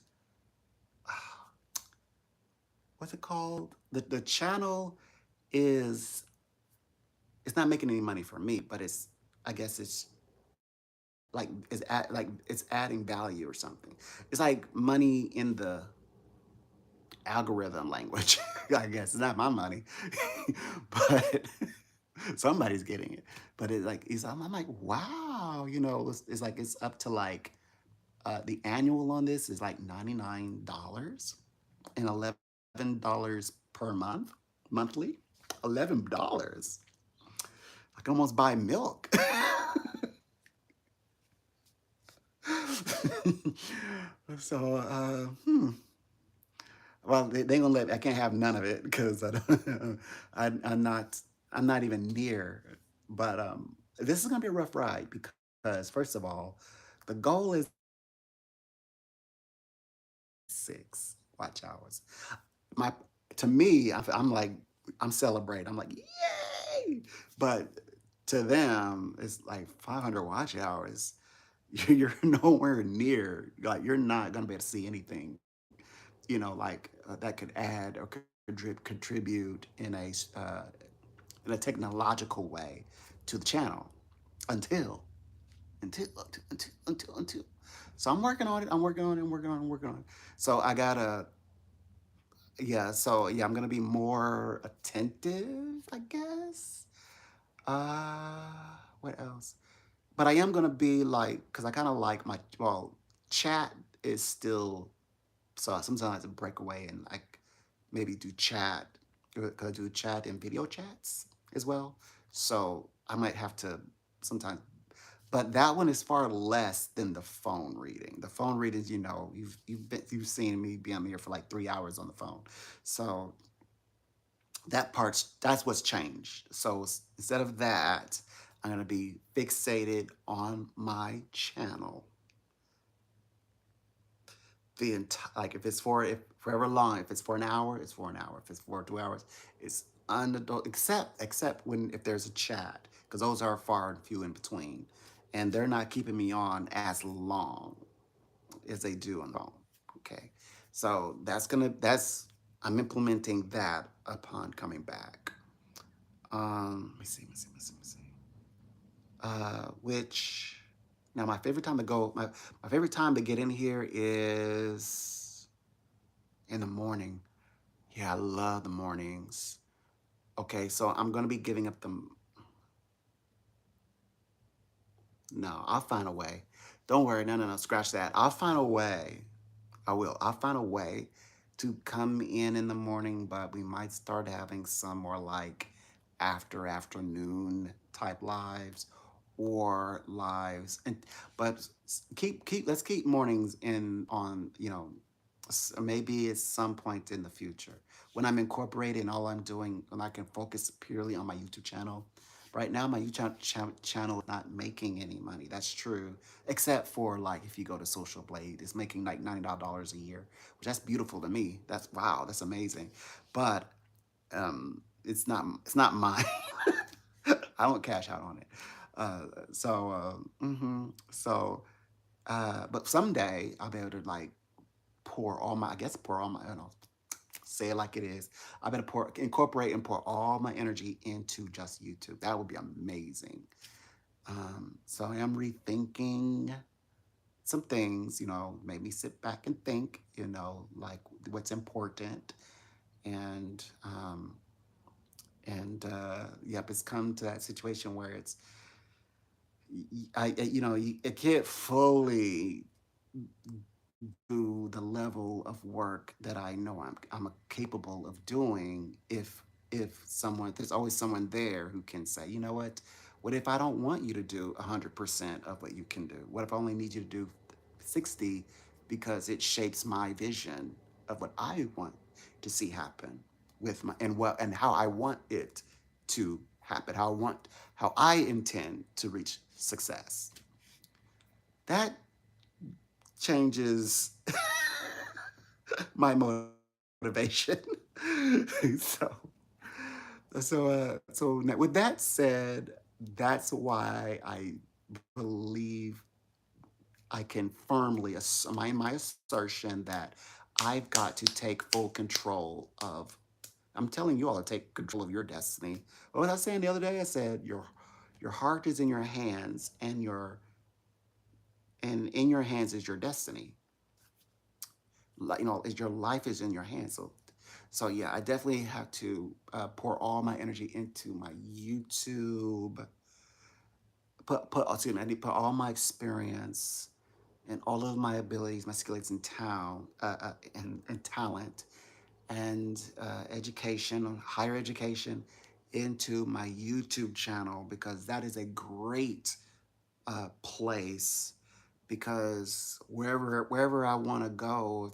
A: what's it called? The channel is, it's not making any money for me, but I guess it's it's adding value or something. It's like money in the algorithm language. I guess it's not my money, but somebody's getting it. But I'm like, wow, it's like it's up to, like, the annual on this is like $99 and $11 per month, monthly. $11. I can almost buy milk. So, Well, they gonna let I can't have none of it because I don't, I'm not even near. But this is gonna be a rough ride because first of all, the goal is to get to 6 watch hours. My To me, I'm like I'm celebrating. I'm like yay! But to them, it's like 500 watch hours. You're nowhere near. Like you're not gonna be able to see anything. Like that could add or contribute in a technological way to the channel until until. So I'm working on it. I'm working on it. I'm working on it. I'm working on it. So I gotta yeah. So yeah, I'm gonna be more attentive, I guess. What else? But I am gonna be like, cause I kind of like chat is still. So sometimes I break away and like maybe do chat, because I do chat and video chats as well. So I might have to sometimes, but that one is far less than the phone reading. The phone readings, you've seen me be on here for like 3 hours on the phone. So that's what's changed. So instead of that, I'm gonna be fixated on my channel the entire, like if it's for if forever long, if it's for an hour, it's for an hour. If it's for 2 hours, it's unadult except when if there's a chat, because those are far and few in between, and they're not keeping me on as long as they do on the phone. Okay, so that's I'm implementing that upon coming back. Let me see, let me see, let me see, let me see. Which now my favorite time to go, my favorite time to get in here is in the morning. Yeah, I love the mornings. Okay, so I'm gonna be giving up the. No, I'll find a way. Don't worry, no, no, no, scratch that. I'll find a way. I will. I'll find a way to come in the morning, but we might start having some more like afternoon type lives or lives and but keep let's keep mornings in on maybe at some point in the future when I'm incorporating all I'm doing and I can focus purely on my YouTube channel. Right now, my YouTube channel is not making any money. That's true, except for like if you go to Social Blade, it's making like $99 a year, which that's beautiful to me. That's wow, that's amazing. But it's not mine. I don't cash out on it. But someday I'll be able to like pour all my, I don't know, say it like it is. I better incorporate and pour all my energy into just YouTube. That would be amazing. So I am rethinking some things, made me sit back and think, like what's important. And, yep, it's come to that situation where it can't fully do the level of work that I know I'm capable of doing if someone there's always someone there who can say, you know what if I don't want you to do 100% of what you can do? What if I only need you to do 60 because it shapes my vision of what I want to see happen with my and how I want it to happen, how I intend to reach success. That changes my motivation. so so now, with that said, that's why I believe I can firmly my assertion that I've got to take full control of. I'm telling you all to take control of your destiny. What was I saying the other day? I said your heart is in your hands, and in your hands is your destiny. Is your life is in your hands. So yeah, I definitely have to pour all my energy into my YouTube. Excuse me, I need to put all my experience and all of my abilities, my skills and talent and education, higher education, into my YouTube channel because that is a great place because wherever I want to go,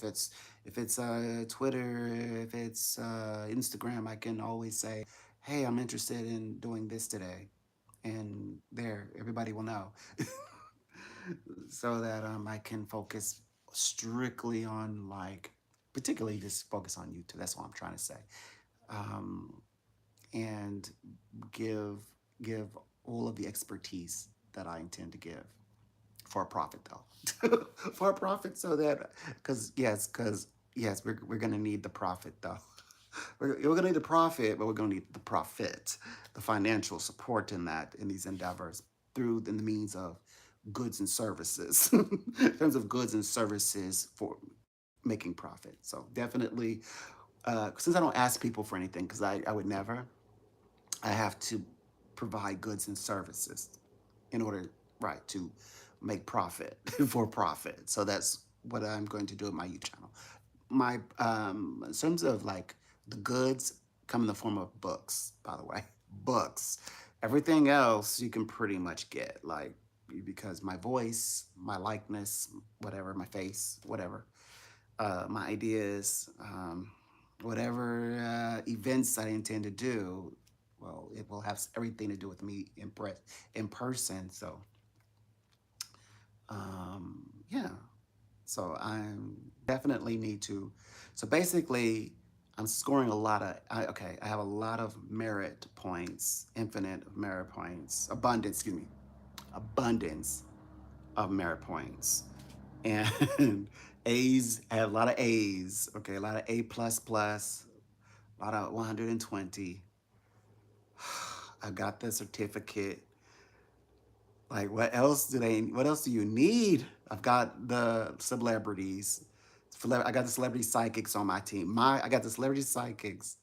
A: if it's Twitter, if it's Instagram, I can always say, "Hey, I'm interested in doing this today," and there, everybody will know, so that I can focus strictly on like, particularly just focus on YouTube. That's what I'm trying to say, um, and give give all of the expertise that I intend to give for a profit though. For a profit, so that because yes, we're gonna need the profit though. We're gonna need the profit, but we're gonna need the profit, the financial support in that, in these endeavors, through the means of goods and services. In terms of goods and services for making profit. So definitely, since I don't ask people for anything, because I would never, I have to provide goods and services in order, right, to make profit for profit. So that's what I'm going to do with my YouTube channel. My in terms of like the goods come in the form of books, by the way. Books. Everything else you can pretty much get, like, because my voice, my likeness, whatever, my face, whatever, my ideas, whatever events I intend to do, well, it will have everything to do with me in person. So, yeah. So I definitely need to. So basically, I'm scoring a lot of. Okay, I have a lot of merit points, infinite of merit points, abundance. Excuse me, abundance of merit points, and A's. I have a lot of A's. Okay, a lot of A plus plus, a lot of 120. I got the certificate. Like, what else do they? What else do you need? I've got the celebrities. I got the celebrity psychics on my team. I got the celebrity psychics,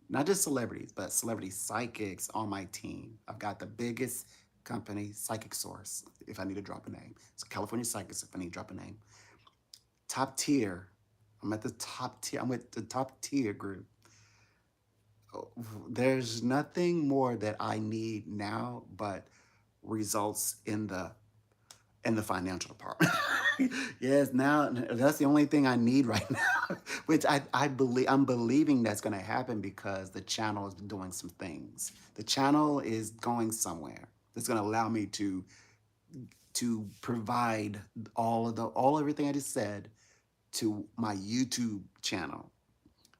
A: not just celebrities, but celebrity psychics on my team. I've got the biggest company, Psychic Source, if I need to drop a name. It's California Psychics, if I need to drop a name. Top tier. I'm at the top tier. I'm with the top tier group. Oh, there's nothing more that I need now but results in the financial department. Yes, now that's the only thing I need right now, which I believe I'm believing that's going to happen because the channel is doing some things. The channel is going somewhere. That's going to allow me to provide all everything I just said to my YouTube channel.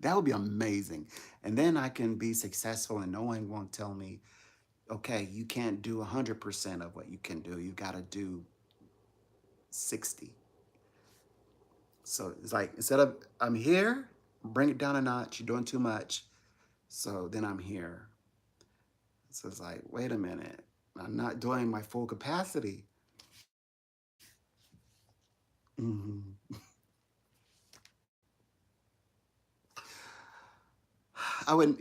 A: That would be amazing. And then I can be successful and no one won't tell me, okay, you can't do 100% of what you can do. You got to do 60. So it's like, instead of I'm here, bring it down a notch. You're doing too much. So then I'm here. So it's like, wait a minute. I'm not doing my full capacity. Hmm. I would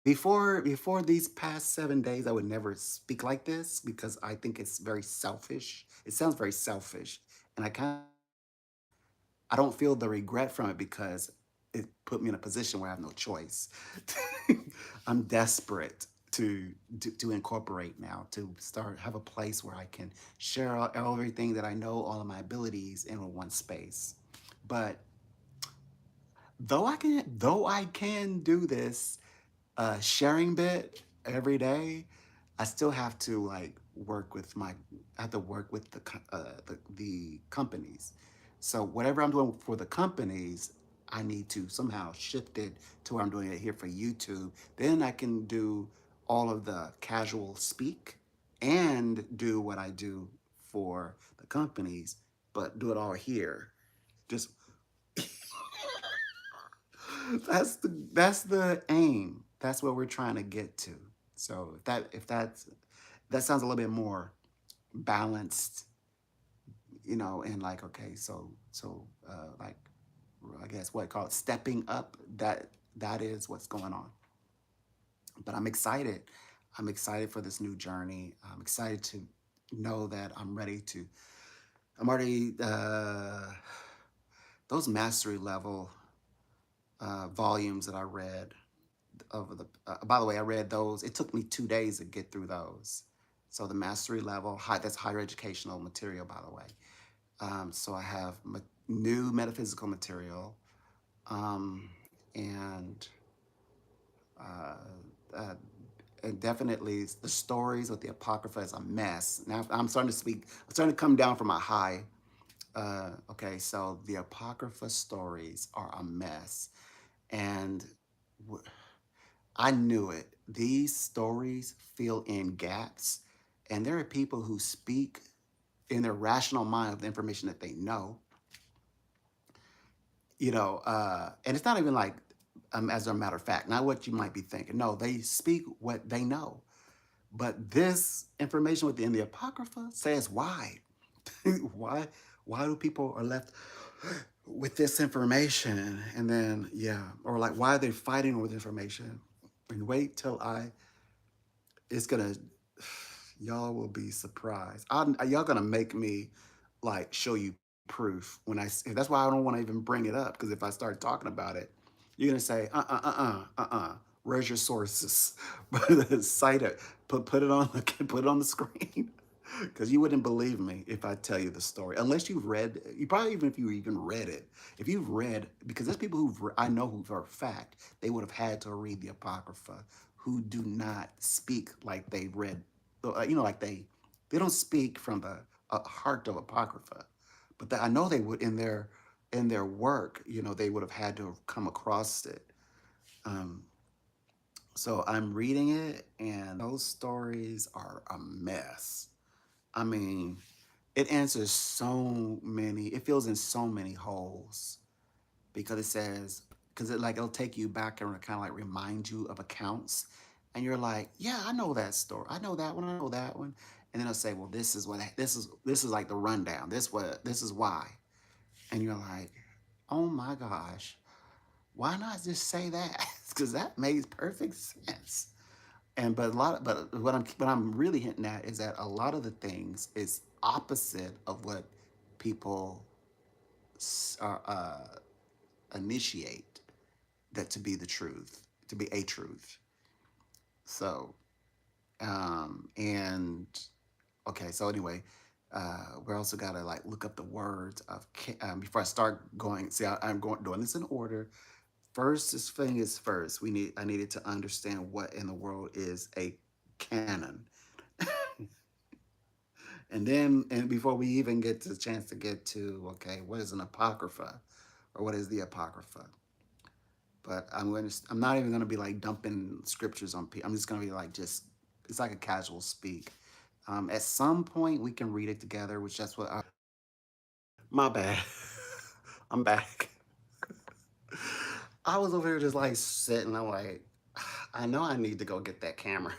A: before these past 7 days, I would never speak like this because I think it's very selfish. It sounds very selfish, and I don't feel the regret from it because it put me in a position where I have no choice. I'm desperate to incorporate now, to start have a place where I can share everything that I know, all of my abilities in one space. But though I can do this sharing bit every day, I still have to like work with my I have to work with the companies. So whatever I'm doing for the companies, I need to somehow shift it to where I'm doing it here for YouTube. Then I can do all of the casual speak and do what I do for the companies, but do it all here. Just that's the aim. That's what we're trying to get to. So if that sounds a little bit more balanced, and like, okay, like, I guess what call it stepping up. That is what's going on. But I'm excited. I'm excited for this new journey. I'm excited to know that I'm ready to. I'm already those mastery level volumes that I read over the. By the way, I read those. It took me 2 days to get through those. So the mastery level, that's higher educational material, by the way. So I have new metaphysical material, um, and uh, uh, and definitely the stories with the Apocrypha is a mess. Now I'm starting to speak, I'm starting to come down from a high. Okay, so the Apocrypha stories are a mess. And w- I knew it. These stories fill in gaps. And there are people who speak in their rational mind of the information that they know, and it's not even like, as a matter of fact, not what you might be thinking. No, they speak what they know. But this information within the Apocrypha says why. why why do people are left with this information? And then, yeah, or like, why are they fighting with information? And wait till it's gonna, y'all will be surprised. Y'all gonna make me like show you proof when that's why I don't want to even bring it up, because if I start talking about it, you're gonna say, where's your sources? Cite it, put it on the put it on the screen. Because you wouldn't believe me if I tell you the story, unless you've read. You probably, even if you even read it, if you've read, because there's people I know who, for a fact, they would have had to read the Apocrypha, who do not speak like they read, like they don't speak from the heart of Apocrypha, but I know they would in their work. They would have had to have come across it. Um, so I'm reading it, and those stories are a mess. I mean, it answers so many, it fills in so many holes, because it says, because it'll take you back and kind of like remind you of accounts. And you're like, yeah, I know that story. I know that one. I know that one. And then it'll say, well, this is like the rundown. This is why. And you're like, oh my gosh, why not just say that? Because that makes perfect sense. And but what I'm really hinting at is that a lot of the things is opposite of what people initiate that to be the truth, to be a truth. So, and okay, so anyway, we're also gotta like look up the words of before I start going. See, I'm going doing this in order. First, this thing is first. I needed to understand what in the world is a canon. And before we even get to the chance to get to, okay, what is an apocrypha, or what is the apocrypha? But I'm not even gonna be like dumping scriptures on people. I'm just gonna be like, just, it's like a casual speak. At some point we can read it together, which that's what. My bad. I'm back. I was over here just like sitting. I'm like, I know I need to go get that camera,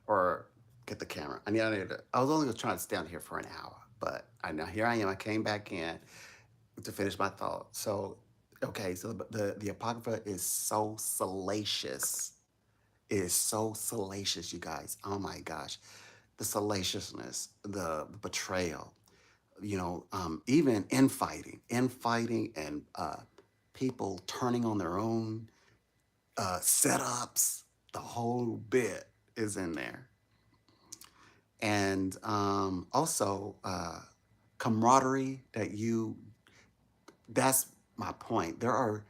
A: or get the camera. I was only trying to stay on here for an hour, but I know here I am. I came back in to finish my thought. So, okay, so the Apocrypha is so salacious. It is so salacious, you guys. Oh my gosh. The salaciousness, the betrayal, even infighting, and people turning on their own setups. The whole bit is in there. And also, camaraderie that's my point. There are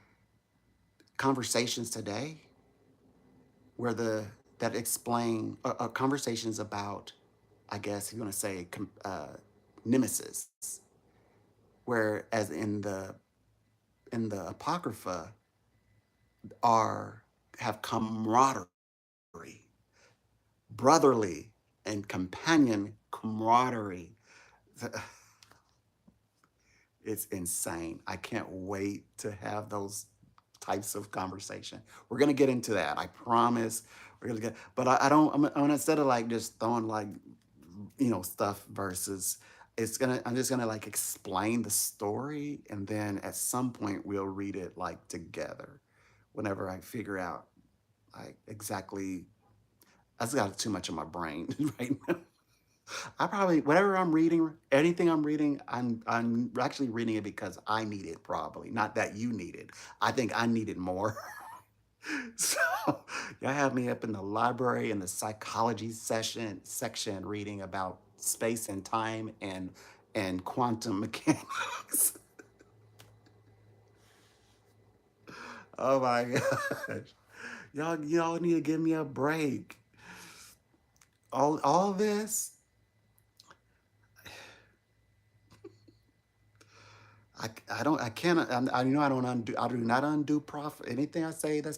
A: conversations today where that explain conversations about, I guess you want to say, nemesis, whereas in the Apocrypha are have camaraderie, brotherly and companion camaraderie. It's insane. I can't wait to have those types of conversation. We're gonna get into that. I promise. We're gonna get. But I don't. I'm instead of like just throwing like, stuff versus. I'm just gonna like explain the story, and then at some point we'll read it like together. Whenever I figure out like exactly, I've got too much in my brain right now. I probably, whatever I'm reading, anything I'm reading, I'm actually reading it because I need it, probably. Not that you need it. I think I need it more. So y'all have me up in the library in the psychology section reading about space and time, and quantum mechanics. Oh my gosh. Y'all need to give me a break. All this, I cannot, I don't undo, I do not undo prophet. Anything I say that's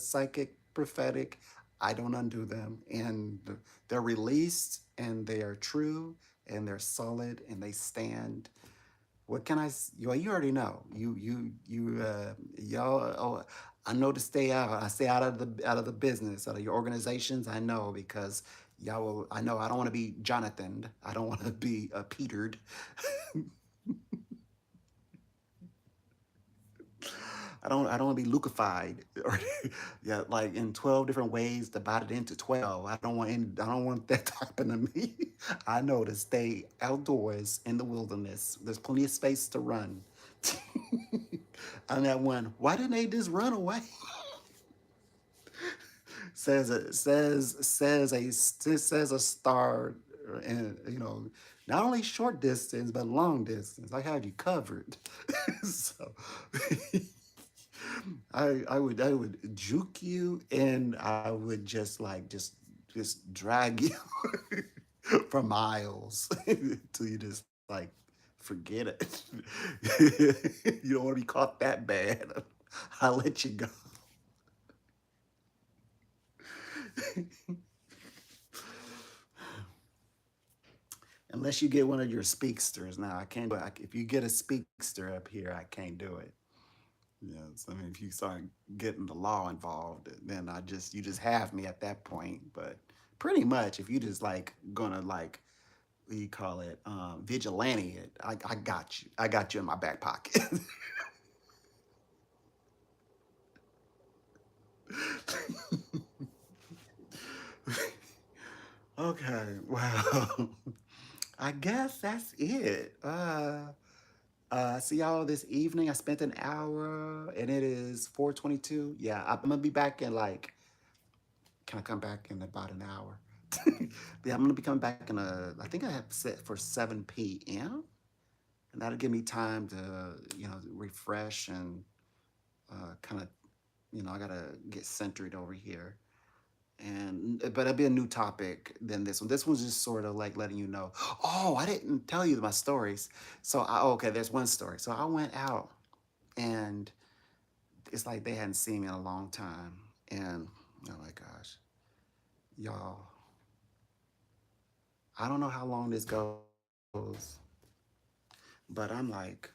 A: psychic, prophetic, I don't undo them. And they're released and they are true and they're solid and they stand. What can well, you already know. Y'all. Oh, I know to stay out. I stay out of the business, out of your organizations. I know because y'all will. I know. I don't want to be Jonathan. I don't want to be Petered. I don't want to be Lucified or yeah, like in 12 different ways divided into 12. I don't want that to happen to me. I know to stay outdoors in the wilderness. There's plenty of space to run. On that one, why didn't they just run away? Says a star, and not only short distance but long distance. I had you covered. So I would juke you and I would just drag you for miles till you just like forget it. You don't want to be caught that bad. I'll let you go. Unless you get one of your speaksters. Now I can't do it. If you get a speakster up here, I can't do it. Yes, I mean if you start getting the law involved, then you just have me at that point. But pretty much, if you just like gonna like what do you call it, vigilante it, I got you. I got you in my back pocket. Okay, well, I guess that's it. See y'all this evening. I spent an hour and it is 4:22. Yeah, I'm gonna be back in like, can I come back in about an hour? Yeah, I'm gonna be coming back I think I have set for 7 p.m. And that'll give me time to, refresh and kind of, I gotta get centered over here. But it'll be a new topic than this one. This one's just sort of like letting you know. Oh, I didn't tell you my stories. Okay, there's one story. So I went out and it's like they hadn't seen me in a long time. And oh my gosh, y'all, I don't know how long this goes, but I'm like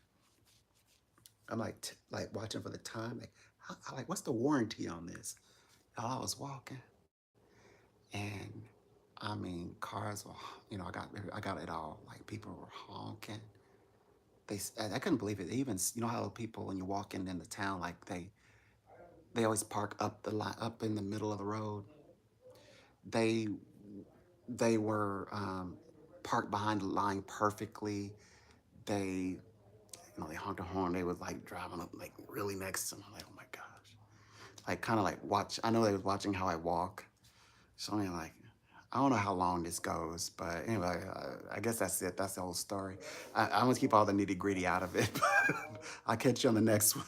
A: watching for the time. Like, what's the warranty on this? Y'all, I was walking, and I mean, cars were, I got it all. Like people were honking. I couldn't believe it. Even how people when you walk in the town, like they always park up the line, up in the middle of the road. They they were parked behind the line perfectly. They honked a horn. They was like driving up like really next to me. I'm like, oh my gosh. Like kind of like watch. I know they was watching how I walk. So I mean, like, I don't know how long this goes, but anyway, I guess that's it. That's the whole story. I'm gonna keep all the nitty gritty out of it. I'll catch you on the next one.